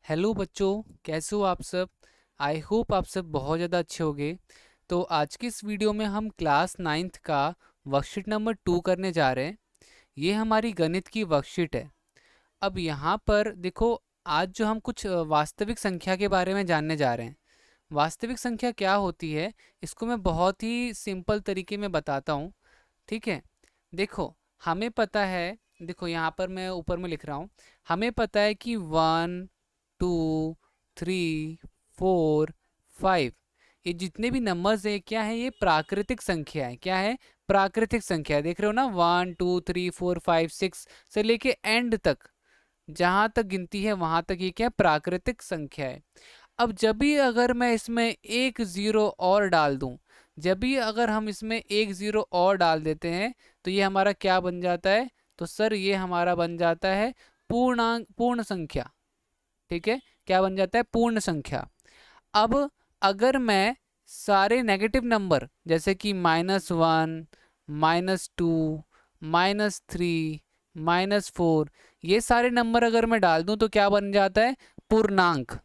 Hello बच्चों, कैसे हो आप सब। आई होप आप सब बहुत ज़्यादा अच्छे होंगे। तो आज की इस वीडियो में हम क्लास नाइन्थ का वर्कशीट नंबर 2 करने जा रहे हैं। ये हमारी गणित की वर्कशीट है। अब यहाँ पर देखो, आज जो हम कुछ वास्तविक संख्या के बारे में जानने जा रहे हैं। वास्तविक संख्या क्या होती है, इसको मैं बहुत ही सिंपल तरीके में बताता हूँ। ठीक है, देखो हमें पता है, देखो यहाँ पर मैं ऊपर में लिख रहा हूँ। हमें पता है कि 1, 2, 3, 4, 5, ये जितने भी नंबर्स है क्या है, ये प्राकृतिक संख्या है। क्या है? प्राकृतिक संख्या है। देख रहे हो ना, 1, 2, 3, 4, 5, 6 से लेके एंड तक, जहाँ तक गिनती है वहाँ तक ये क्या है, प्राकृतिक संख्या है। अब जब भी अगर मैं इसमें एक ज़ीरो और डाल दूं, जब भी अगर हम इसमें एक ज़ीरो और डाल देते हैं, तो ये हमारा क्या बन जाता है? तो सर ये हमारा बन जाता है पूर्णांक, पूर्ण संख्या। ठीक है, क्या बन जाता है? पूर्ण संख्या। अब अगर मैं सारे नेगेटिव नंबर जैसे कि -1, -2, -3, -4, ये सारे नंबर अगर मैं डाल दूं तो क्या बन जाता है? पूर्णांक।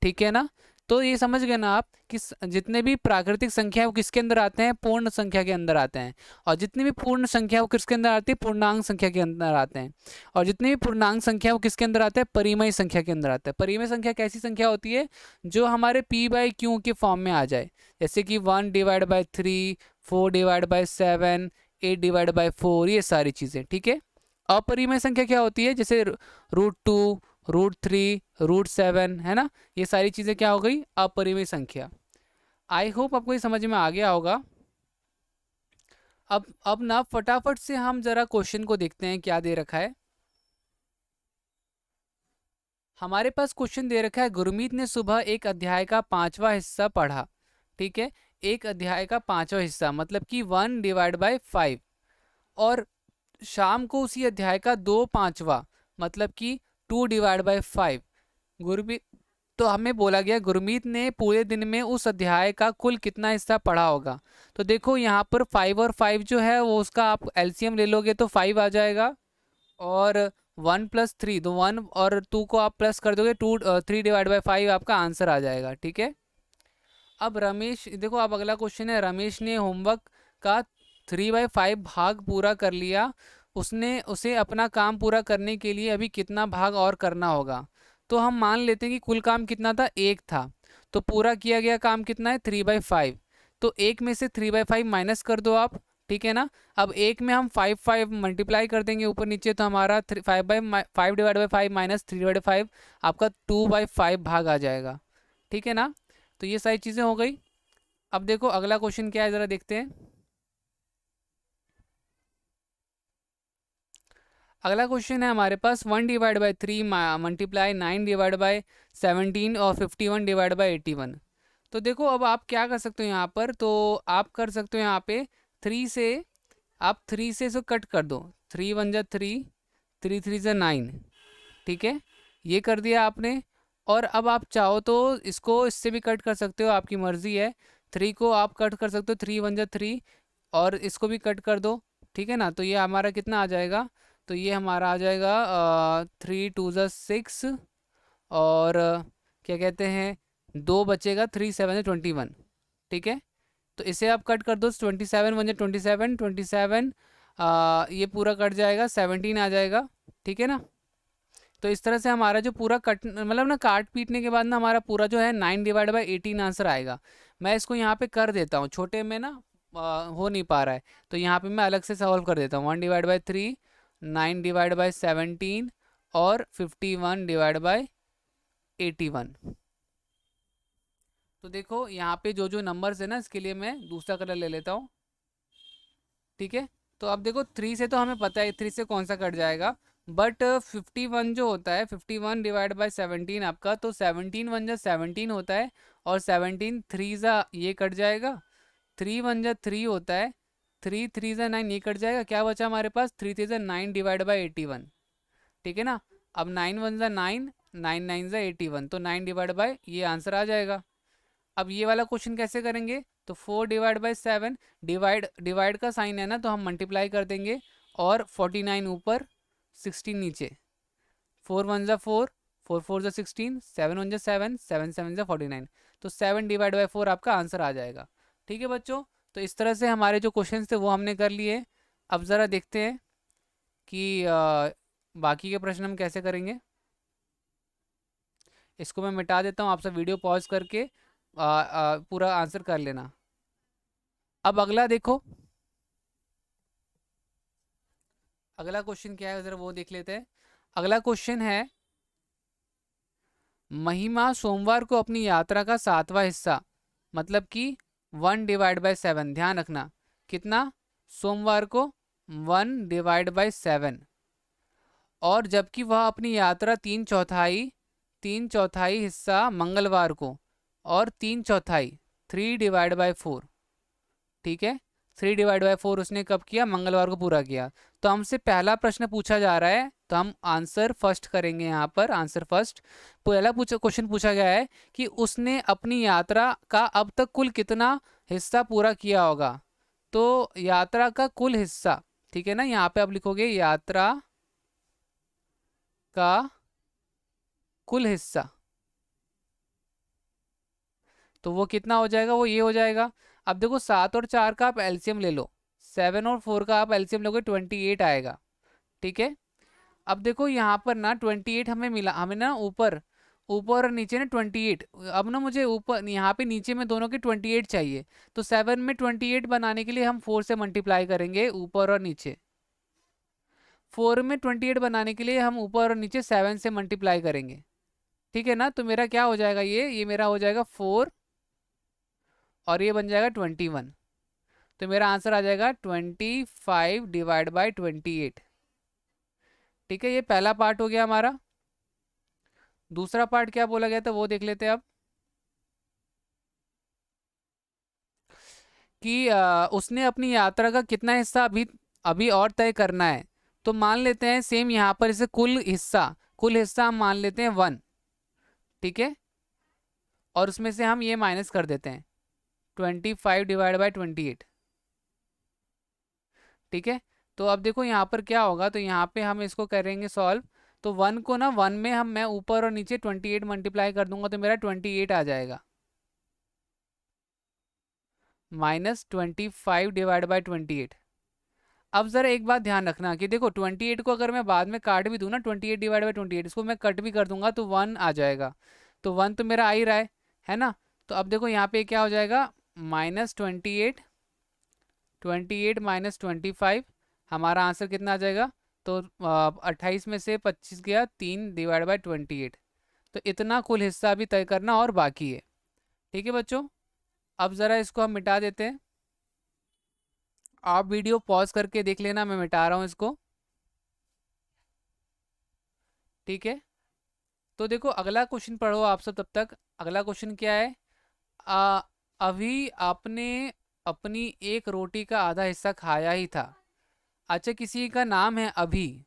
ठीक है ना। तो ये समझ गए ना आप कि जितने भी प्राकृतिक संख्या है वो किसके अंदर आते हैं? पूर्ण संख्या के अंदर आते हैं। और जितनी भी पूर्ण संख्या है वो किसके अंदर आती है? पूर्णांक संख्या के अंदर आते हैं। और जितनी भी पूर्णांक संख्या है वो किसके अंदर आते हैं? परिमेय संख्या के अंदर आता है। परिमेय संख्या कैसी संख्या होती है? जो हमारे p/q के फॉर्म में आ जाए, जैसे कि 1/3, 4/7, 8/4, ये सारी चीजें। ठीक है। अपरिमेय संख्या क्या होती है? जैसे √2, √3, √7, है ना। ये सारी चीज़ें क्या हो गई? अपरिमेय संख्या। आई होप आपको ये समझ में आ गया होगा। अब ना फटाफट से हम जरा क्वेश्चन को देखते हैं क्या दे रखा है। हमारे पास क्वेश्चन दे रखा है, गुरमीत ने सुबह एक अध्याय का 5वां हिस्सा पढ़ा। ठीक है, एक अध्याय का 5वां हिस्सा मतलब कि 1/5, और शाम को उसी अध्याय का 2/5 मतलब कि 2/5। गुरमीत, तो हमें बोला गया गुरमीत ने पूरे दिन में उस अध्याय का कुल कितना हिस्सा पढ़ा होगा। तो देखो यहाँ पर 5 और 5 जो है वो, उसका आप एलसीएम ले लोगे तो 5 आ जाएगा। और 1 + 3, तो 1 और 2 को आप प्लस कर दोगे, 3/5 आपका आंसर आ जाएगा। ठीक है। अब रमेश, देखो अब अगला क्वेश्चन है, रमेश ने होमवर्क का 3/5 भाग पूरा कर लिया। उसे अपना काम पूरा करने के लिए अभी कितना भाग और करना होगा? तो हम मान लेते हैं कि कुल काम कितना था? एक था। तो पूरा किया गया काम कितना है? 3/5। तो एक में से 3/5 माइनस कर दो आप। ठीक है ना। अब एक में हम 5 मल्टीप्लाई कर देंगे ऊपर नीचे, तो हमारा 5/5 माइनस 3/5 आपका 2/5 भाग आ जाएगा। ठीक है ना। तो ये सारी चीज़ें हो गई। अब देखो अगला क्वेश्चन क्या है, ज़रा देखते हैं। अगला क्वेश्चन है हमारे पास, 1/3 मल्टीप्लाई 9/17 और 51/81। तो देखो अब आप क्या कर सकते हो यहाँ पर, तो आप कर सकते हो यहाँ पे 3 से, आप 3 से इसको कट कर दो। 3 × 1 = 3, 3 × 3 = 9। ठीक है, ये कर दिया आपने। और अब आप चाहो तो इसको इससे भी कट कर सकते हो, आपकी मर्जी है। 3 को आप कट कर सकते हो, 3 × 1 = 3, और इसको भी कट कर दो। ठीक है ना। तो ये हमारा कितना आ जाएगा? तो ये हमारा आ जाएगा 3 × 2 = 6, और क्या कहते हैं, 2 बचेगा, 3 × 7 = 21। ठीक है, तो इसे आप कट कर दो, 27 × 1 = 27, 27, ये पूरा कट जाएगा, 17 आ जाएगा। ठीक है ना। तो इस तरह से हमारा जो पूरा कट, मतलब ना काट पीटने के बाद ना हमारा पूरा जो है 9/18 आंसर आएगा। मैं इसको यहाँ पे कर देता हूँ, छोटे में ना हो नहीं पा रहा है, तो यहाँ पे मैं अलग से सॉल्व कर देता हूँ। 1/3, 9/17 और 51/81। तो देखो यहाँ पे जो जो नंबर्स है ना, इसके लिए मैं दूसरा कलर ले लेता हूँ। ठीक है, तो अब देखो 3 से तो हमें पता है 3 से कौन सा कट जाएगा, बट 51 जो होता है, 51/17 आपका, तो 17 × 1 = 17 होता है, और 17 3 ये कट जाएगा, 3 × 1 = 3 होता है, 3 3 9 ये कट जाएगा। क्या बचा हमारे पास? 3 3 9/81। ठीक है ना। अब 9 1 9, 9 9 81, तो 9 ये आंसर आ जाएगा। अब ये वाला क्वेश्चन कैसे करेंगे? तो 4/7, डिवाइड डिवाइड का साइन है ना, तो हम मल्टीप्लाई कर देंगे, और 49 ऊपर, 16 नीचे। 4 1 = 4, 4 4 जा 16, 7 1 जा 7, 7 7 जा 49, तो 7 डिवाइड बाई 4 आपका आंसर आ जाएगा। ठीक है बच्चों, तो इस तरह से हमारे जो क्वेश्चन थे वो हमने कर लिए। अब ज़रा देखते हैं कि बाकी के प्रश्न हम कैसे करेंगे। इसको मैं मिटा देता हूँ, आप सब वीडियो पॉज करके पूरा आंसर कर लेना। अब अगला देखो, अगला क्वेश्चन क्या है ज़रा वो देख लेते हैं। अगला क्वेश्चन है, महिमा सोमवार को अपनी यात्रा का 7वां हिस्सा, मतलब कि 1 डिवाइड बाई 7, ध्यान रखना कितना, सोमवार को 1 डिवाइड बाई 7, और जबकि वह अपनी यात्रा 3/4 हिस्सा मंगलवार को, और 3/4 3 डिवाइड बाई 4, ठीक है, 3 डिवाइड बाई 4 उसने कब किया, मंगलवार को पूरा किया। तो हमसे पहला प्रश्न पूछा जा रहा है, तो हम आंसर फर्स्ट करेंगे। यहाँ पर आंसर फर्स्ट, पहला क्वेश्चन पूछा गया है कि उसने अपनी यात्रा का अब तक कुल कितना हिस्सा पूरा किया होगा। तो यात्रा का कुल हिस्सा, ठीक है ना, यहाँ पे आप लिखोगे यात्रा का कुल हिस्सा, तो वो कितना हो जाएगा, वो ये हो जाएगा। अब देखो 7 और 4 का आप एलसीएम ले लो, 7 और 4 का आप एलसीएम लोगे 28 आएगा। ठीक है, अब देखो यहाँ पर ना 28 हमें मिला, हमें ना ऊपर ऊपर और नीचे ना 28, अब ना मुझे ऊपर यहाँ पे नीचे में दोनों के 28 चाहिए। तो 7 में 28 बनाने के लिए हम 4 से मल्टीप्लाई करेंगे ऊपर और नीचे, 4 में 28 बनाने के लिए हम ऊपर और नीचे 7 से मल्टीप्लाई करेंगे। ठीक है ना, तो मेरा क्या हो जाएगा, ये मेरा हो जाएगा 4 और ये बन जाएगा 21, तो मेरा आंसर आ जाएगा 25 डिवाइड बाई 28। ठीक है, ये पहला पार्ट हो गया हमारा। दूसरा पार्ट क्या बोला गया था वो देख लेते हैं अब, कि उसने अपनी यात्रा का कितना हिस्सा अभी अभी और तय करना है। तो मान लेते हैं सेम यहाँ पर इसे कुल हिस्सा हम मान लेते हैं 1, ठीक है, और उसमें से हम ये माइनस कर देते हैं 25 डिवाइड बाई 28। ठीक है, तो अब देखो यहाँ पर क्या होगा, तो यहाँ पे हम इसको करेंगे सॉल्व। तो 1 को ना 1 में मैं ऊपर और नीचे 28 मल्टीप्लाई कर दूंगा, तो मेरा 28 आ जाएगा, माइनस 25 डिवाइड बाई 28। अब जरा एक बात ध्यान रखना कि देखो 28 को अगर मैं बाद में काट भी दूँ ना, 28 डिवाइड बाई 28 इसको मैं कट भी कर दूंगा तो 1 आ जाएगा। तो 1 तो मेरा आ ही रहा है ना। तो अब देखो यहाँ पे क्या हो जाएगा, -28, 28 माइनस 25, हमारा आंसर कितना आ जाएगा। तो 28 में से 25 गया, 3 डिवाइड बाई 28। तो इतना कुल हिस्सा भी तय करना और बाकी है। ठीक है बच्चों, अब ज़रा इसको हम मिटा देते हैं। आप वीडियो पॉज करके देख लेना, मैं मिटा रहा हूँ इसको। ठीक है, तो देखो अगला क्वेश्चन पढ़ो आप सब तब तक। अगला क्वेश्चन क्या है, आ, अभी आपने अपनी एक रोटी का आधा हिस्सा खाया ही था। अच्छा, किसी का नाम है अभी,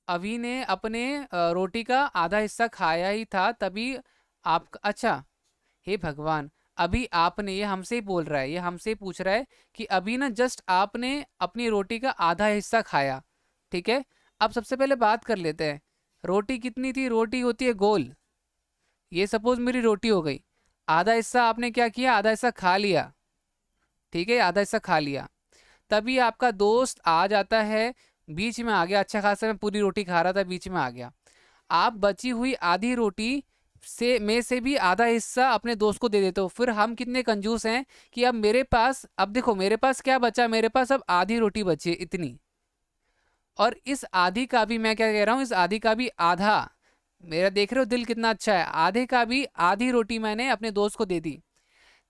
अभी ने अपने रोटी का आधा हिस्सा खाया ही था, तभी आप, अच्छा, हे भगवान, अभी आपने, ये हमसे ही बोल रहा है, ये हमसे ही पूछ रहा है कि अभी ना जस्ट आपने अपनी रोटी का आधा हिस्सा खाया। ठीक है, अब सबसे पहले बात कर लेते हैं, रोटी कितनी थी, रोटी होती है गोल। ये सपोज मेरी रोटी हो गई, आधा हिस्सा आपने क्या किया, आधा हिस्सा खा लिया। ठीक है, आधा हिस्सा खा लिया, तभी आपका दोस्त आ जाता है, बीच में आ गया, अच्छा खासा मैं पूरी रोटी खा रहा था, बीच में आ गया। आप बची हुई आधी रोटी से भी आधा हिस्सा अपने दोस्त को दे देते हो। फिर हम कितने कंजूस हैं कि अब मेरे पास, अब देखो मेरे पास क्या बचा, मेरे पास अब आधी रोटी बची है इतनी, और इस आधी का भी मैं क्या कह रहा हूँ, इस आधी का भी आधा, मेरा देख रहे हो दिल कितना अच्छा है, आधे का भी आधी रोटी मैंने अपने दोस्त को दे दी।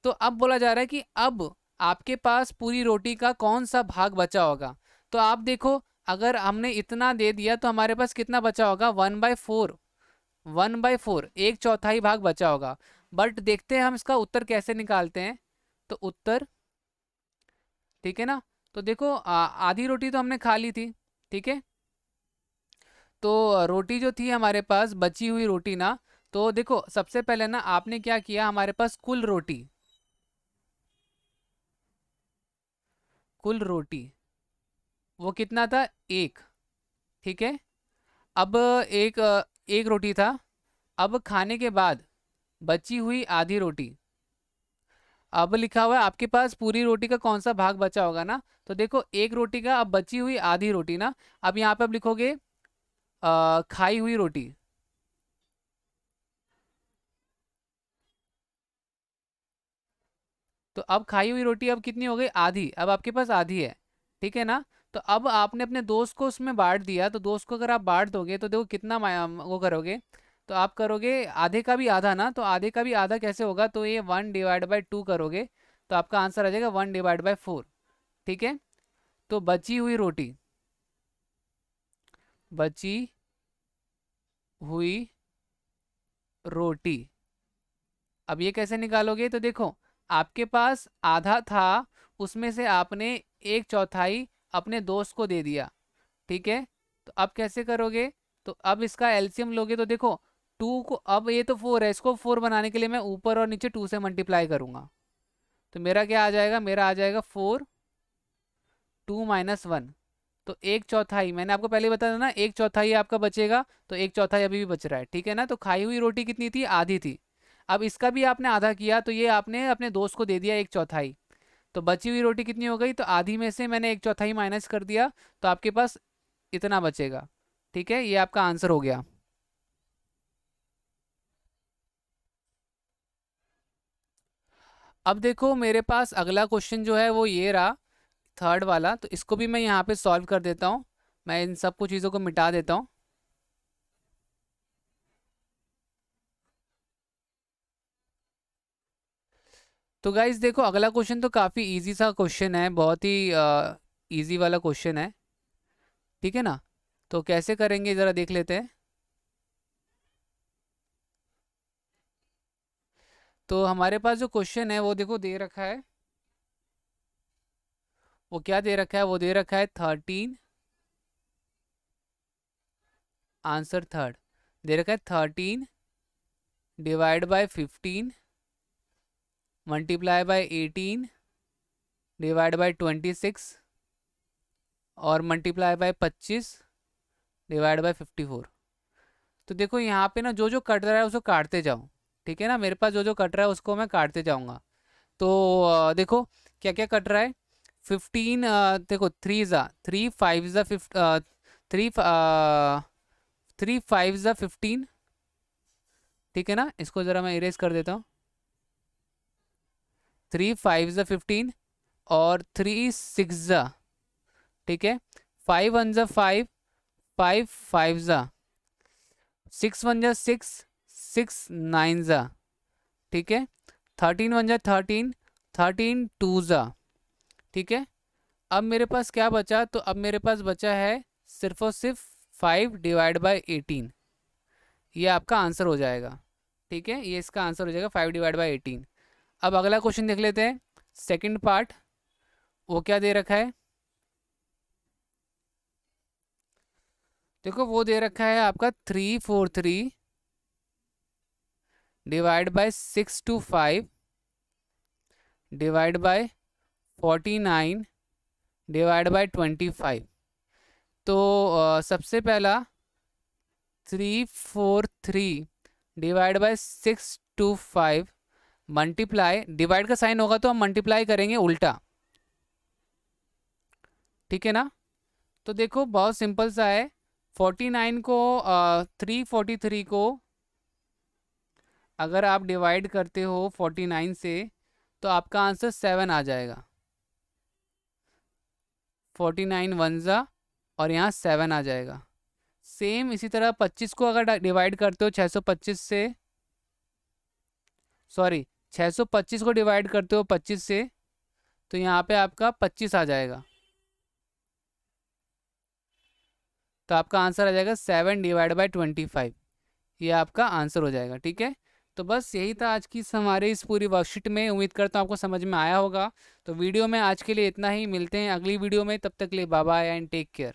तो अब बोला जा रहा है कि अब आपके पास पूरी रोटी का कौन सा भाग बचा होगा। तो आप देखो, अगर हमने इतना दे दिया तो हमारे पास कितना बचा होगा, 1/4, 1/4, 1/4 भाग बचा होगा। बट देखते हैं हम इसका उत्तर कैसे निकालते हैं। तो उत्तर, ठीक है ना, तो देखो आधी रोटी तो हमने खा ली थी। ठीक है, तो रोटी जो थी हमारे पास बची हुई रोटी ना, तो देखो सबसे पहले ना आपने क्या किया, हमारे पास कुल रोटी वो कितना था, 1। ठीक है, अब एक एक रोटी था, अब खाने के बाद बची हुई आधी रोटी। अब लिखा हुआ है आपके पास पूरी रोटी का कौन सा भाग बचा होगा ना, तो देखो एक रोटी का अब बची हुई आधी रोटी ना, अब यहाँ पे अब लिखोगे खाई हुई रोटी। तो अब खाई हुई रोटी अब कितनी हो गई, आधी, अब आपके पास आधी है, ठीक है ना। तो अब आपने अपने दोस्त को उसमें बांट दिया, तो दोस्त को अगर आप बांट दोगे तो देखो कितना वो करोगे, तो आप करोगे आधे का भी आधा ना, तो आधे का भी आधा कैसे होगा, तो ये 1/2 करोगे, तो आपका आंसर आ जाएगा 1/4। ठीक है। तो बची हुई रोटी, बची हुई रोटी, अब ये कैसे निकालोगे, तो देखो आपके पास आधा था, उसमें से आपने एक चौथाई अपने दोस्त को दे दिया, ठीक है। तो अब कैसे करोगे, तो अब इसका एलसीएम लोगे, तो देखो टू को, अब ये तो 4 है, इसको 4 बनाने के लिए मैं ऊपर और नीचे 2 से मल्टीप्लाई करूंगा, तो मेरा क्या आ जाएगा, मेरा आ जाएगा 4, 2 - 1। तो एक चौथाई, मैंने आपको पहले बताया था ना, एक चौथाई आपका बचेगा, तो एक चौथाई अभी भी बच रहा है, ठीक है ना। तो खाई हुई रोटी कितनी थी, आधी थी। अब इसका भी आपने आधा किया, तो ये आपने अपने दोस्त को दे दिया एक चौथाई, तो बची हुई रोटी कितनी हो गई, तो आधी में से मैंने एक चौथाई माइनस कर दिया, तो आपके पास इतना बचेगा। ठीक है, ये आपका आंसर हो गया। अब देखो मेरे पास अगला क्वेश्चन जो है वो ये रहा, थर्ड वाला, तो इसको भी मैं यहाँ पे सॉल्व कर देता हूँ। मैं इन सब कुछ चीज़ों को मिटा देता हूँ। तो गाइज देखो अगला क्वेश्चन तो काफ़ी इजी सा क्वेश्चन है, बहुत ही इजी वाला क्वेश्चन है, ठीक है ना। तो कैसे करेंगे ज़रा देख लेते हैं। तो हमारे पास जो क्वेश्चन है वो देखो दे रखा है, वो क्या दे रखा है, वो दे रखा है 13, आंसर थर्ड दे रखा है 13/15 मल्टीप्लाई बाय 18 डिवाइड बाय 26 और मल्टीप्लाई बाय 25 डिवाइड बाय 54। तो देखो यहाँ पे ना जो जो कट रहा है उसको काटते जाओ, ठीक है ना, मेरे पास जो जो कट रहा है उसको मैं काटते जाऊँगा। तो देखो क्या क्या कट रहा है, 15, देखो 3 ज़ा 3, 5 ज़ा 3, 3 5 ज़ा 15, ठीक है ना। इसको ज़रा मैं इरेज कर देता हूँ, 3 5 ज़ा 15 और 3 6 ज़ा, ठीक है, 5 1 ज़ा 5, 5 5 ज़ा 6 1 ज़ा 6, 6 9 ज़ा, ठीक है, 13 1 ज़ा 13, 13 2 ज़ा, ठीक है। अब मेरे पास क्या बचा, तो अब मेरे पास बचा है सिर्फ और सिर्फ 5/18, ये आपका आंसर हो जाएगा, ठीक है, ये इसका आंसर हो जाएगा 5/18। अब अगला क्वेश्चन देख लेते हैं, सेकंड पार्ट, वो क्या दे रखा है, देखो वो दे रखा है आपका 343 divide by 625 divide by 49 divide by 25। तो सबसे पहला 343 डिवाइड बाय 625 मल्टीप्लाई, डिवाइड का साइन होगा तो हम मल्टीप्लाई करेंगे उल्टा, ठीक है ना। तो देखो बहुत सिंपल सा है, 49 को 343 को अगर आप डिवाइड करते हो 49 से, तो आपका आंसर 7 आ जाएगा, 49 1 ज़ा और यहाँ 7 आ जाएगा। सेम इसी तरह 25 को अगर डिवाइड करते हो 625 से, सॉरी 625 को डिवाइड करते हो 25 से, तो यहाँ पे आपका 25 आ जाएगा, तो आपका आंसर आ जाएगा 7/25, ये आपका आंसर हो जाएगा, ठीक है। तो बस यही था आज की हमारे इस पूरी वर्कशीट में, उम्मीद करता हूँ आपको समझ में आया होगा। तो वीडियो में आज के लिए इतना ही, मिलते हैं अगली वीडियो में, तब तक के लिए bye bye and take care.